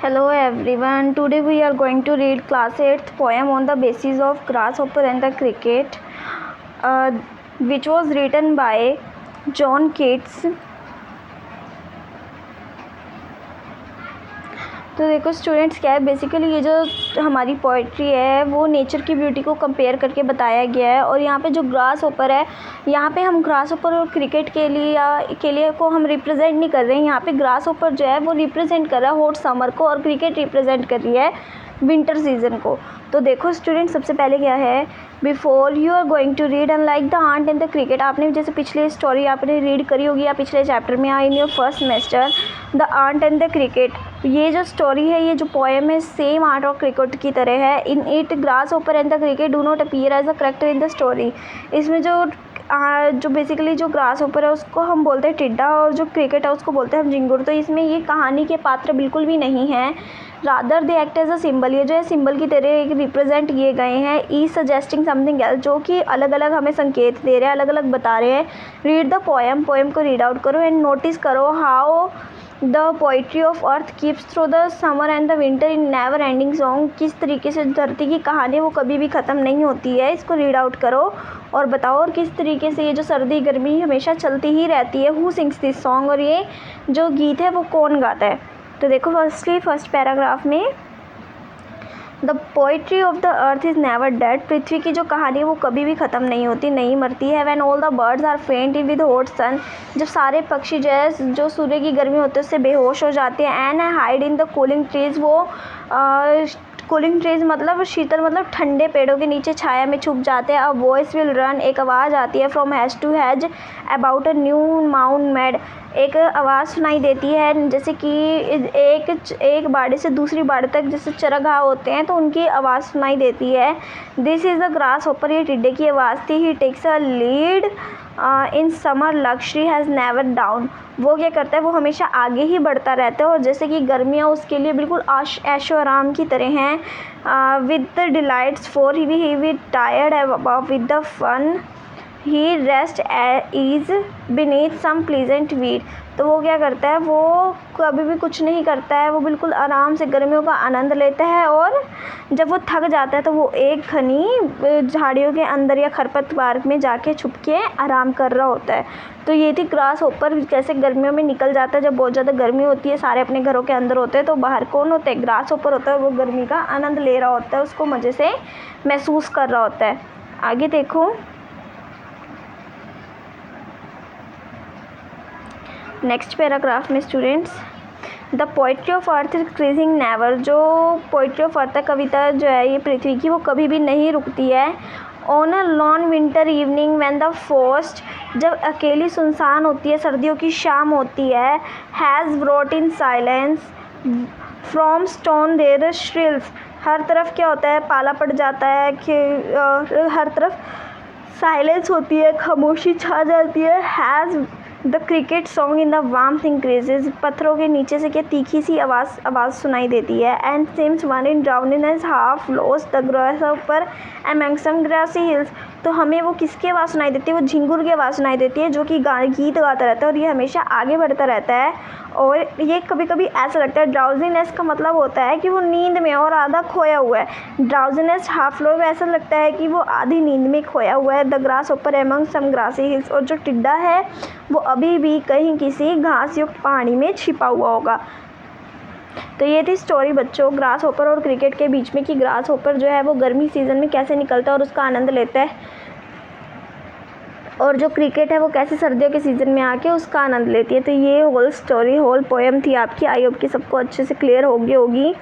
Hello everyone. Today we are going to read class 8th poem on the basis of grasshopper and the cricket, which was written by John Keats. तो देखो students, क्या है basically ये जो हमारी poetry है वो nature की ब्यूटी को कंपेयर करके बताया गया है। और यहाँ पे जो ग्रास होपर है, यहाँ पे हम ग्रास होपर और क्रिकेट के लिए को हम रिप्रेजेंट नहीं कर रहे हैं। यहाँ पे ग्रास होपर जो है वो रिप्रेजेंट कर रहा है हॉट समर को और क्रिकेट रिप्रेजेंट कर रही है विंटर सीजन को। तो देखो स्टूडेंट, सबसे पहले क्या है, before you are going to read unlike the ant and the cricket. आपने जैसे पिछले स्टोरी आपने रीड करी होगी या पिछले चैप्टर में in your first semester, the ant and the cricket. ये जो स्टोरी है, ये जो पोएम है, सेम आर्ट और क्रिकेट की तरह है। In it grasshopper and the cricket do not appear as a character in the story. इसमें जो बेसिकली जो ग्रास होपर है उसको हम बोलते हैं टिड्डा और जो क्रिकेट है उसको बोलते हैं हम झिंगुर। तो इसमें ये कहानी के पात्र बिल्कुल भी नहीं हैं। Rather they act as a symbol. ये जो है सिंबल की तरह रिप्रेजेंट किए गए हैं। ई सजेस्टिंग समथिंग एल्स, जो कि अलग अलग हमें संकेत दे रहे हैं, अलग अलग बता रहे हैं। रीड द पोएम को रीड आउट करो एंड नोटिस करो how the poetry of earth keeps through the summer and the winter in never ending song. किस तरीके से धरती की कहानी वो कभी भी ख़त्म नहीं होती है। इसको रीड आउट करो और बताओ और किस तरीके से ये जो सर्दी गर्मी हमेशा चलती ही रहती है। हु सिंग्स दिस सॉन्ग, और ये जो गीत है वो कौन गाता है। तो देखो फर्स्ट पैराग्राफ में, the poetry of the earth is never dead. पृथ्वी की जो कहानी है वो कभी भी ख़त्म नहीं होती, नहीं मरती है। When all the birds are faint with hot sun, जब सारे पक्षी जो सूर्य की गर्मी होती है उससे बेहोश हो जाते हैं। And hide in the cooling trees, वो कूलिंग ट्रीज मतलब शीतल मतलब ठंडे पेड़ों के नीचे छाया में छुप जाते हैं। अ वॉइस विल रन, एक आवाज़ आती है from hedge to hedge about a new mown mead. एक आवाज़ सुनाई देती है जैसे कि एक बाड़े से दूसरी बाड़े तक जैसे चरागाह होते हैं तो उनकी आवाज़ सुनाई देती है। This is the grasshopper, ये टिड्डे की आवाज़ थी। He takes a lead in summer luxury has never done. वो क्या करता है, वो हमेशा आगे ही बढ़ता रहता है। और जैसे कि गर्मियाँ उसके लिए बिल्कुल ऐशो आराम की तरह हैं। With the delights for he with tired with the fun he rest is beneath some pleasant weed. तो वो क्या करता है, वो कभी भी कुछ नहीं करता है, वो बिल्कुल आराम से गर्मियों का आनंद लेता है। और जब वो थक जाता है तो वो एक घनी झाड़ियों के अंदर या खरपतवार में जाके छुप के आराम कर रहा होता है। तो ये थी ग्रास होपर, कैसे गर्मियों में निकल जाता है। जब बहुत ज़्यादा गर्मी होती है, सारे अपने घरों के अंदर होते हैं, तो बाहर कौन होता है, ग्रास होपर होता है। वो गर्मी का आनंद ले रहा होता है, उसको मज़े से महसूस कर रहा होता है। आगे देखो नेक्स्ट पैराग्राफ में students, the poetry of earth increasing never. जो पोइट्री ऑफ अर्थ कविता जो है ये पृथ्वी की, वो कभी भी नहीं रुकती है। On a lawn winter evening when the forest, जब अकेली सुनसान होती है, सर्दियों की शाम होती है। Has brought in silence from stone there shrills. हर तरफ क्या होता है, पाला पड़ जाता है कि हर तरफ साइलेंस होती है, खामोशी छा जाती है। Has the cricket song in the warmth increases, पत्थरों के नीचे से क्या तीखी सी आवाज़ सुनाई देती है। And seems one in drowsiness half lost the grasshopper among some grassy hills. तो हमें वो किसकी आवाज़ सुनाई देती है, वो झिंगुर की आवाज़ सुनाई देती है, जो कि गीत गाता रहता है और ये हमेशा आगे बढ़ता रहता है। और ये कभी कभी ऐसा लगता है, ड्राउजीनेस का मतलब होता है कि वो नींद में और आधा खोया हुआ है। ड्राउजीनेस हाफ लो, ऐसा लगता है कि वो आधी नींद में खोया हुआ है। The grasshopper among some grassy hills, और जो टिड्डा है वो अभी भी कहीं किसी घास युक्त पहाड़ी में छिपा हुआ होगा। तो ये थी स्टोरी बच्चों, ग्रास होपर और क्रिकेट के बीच में, कि ग्रास होपर जो है वो गर्मी सीज़न में कैसे निकलता है और उसका आनंद लेता है, और जो क्रिकेट है वो कैसे सर्दियों के सीज़न में आके उसका आनंद लेती है। तो ये होल स्टोरी होल पोएम थी आपकी। आई होप कि सबको अच्छे से क्लियर होगी।